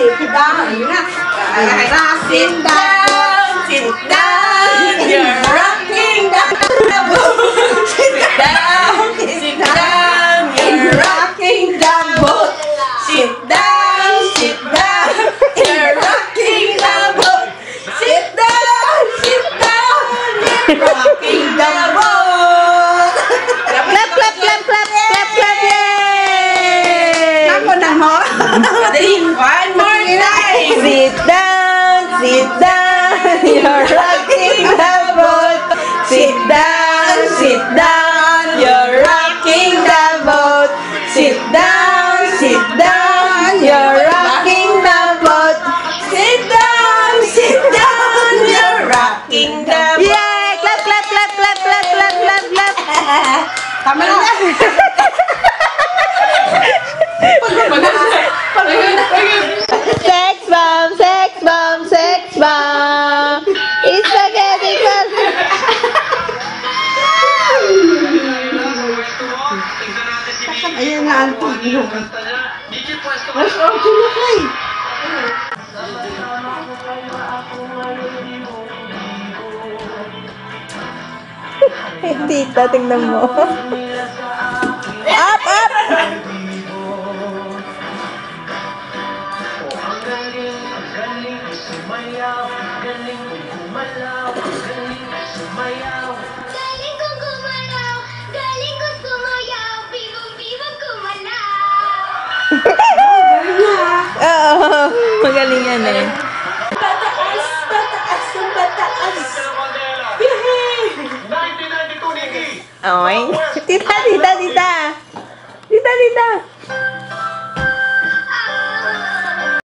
sit down. Yun na. Sit down, sit down. You're rocking the boat. Sit down, sit down. You're rocking the boat. Sit down, sit down. You're rocking the boat. Sit down, sit down. You're rocking the boat. Clap, clap, clap, clap, clap, clap, yay! Ako na mo. One more time. Sit down, sit down. You're rocking the boat. Sit down, sit down. You're rocking the boat. Sit down, sit down. You're rocking the boat. Sit down, sit down. You're rocking the boat. Yay! Clap, clap, clap, clap, clap, clap, clap, clap. Tama na. Sex bomb, sex bomb, sex bomb. Spaghetti class. Ayan na ang tulog. Let's go to the play. Tita, tingnan mo. Up, up! Galing kong gumalaw, galing kong sumayaw, bibong-bibong gumalaw. Oo, magaling yan eh. Pataas, pataas, pataas. Yehey! 1992 Nikki. Oy. Tita, tita, tita. Tita, tita.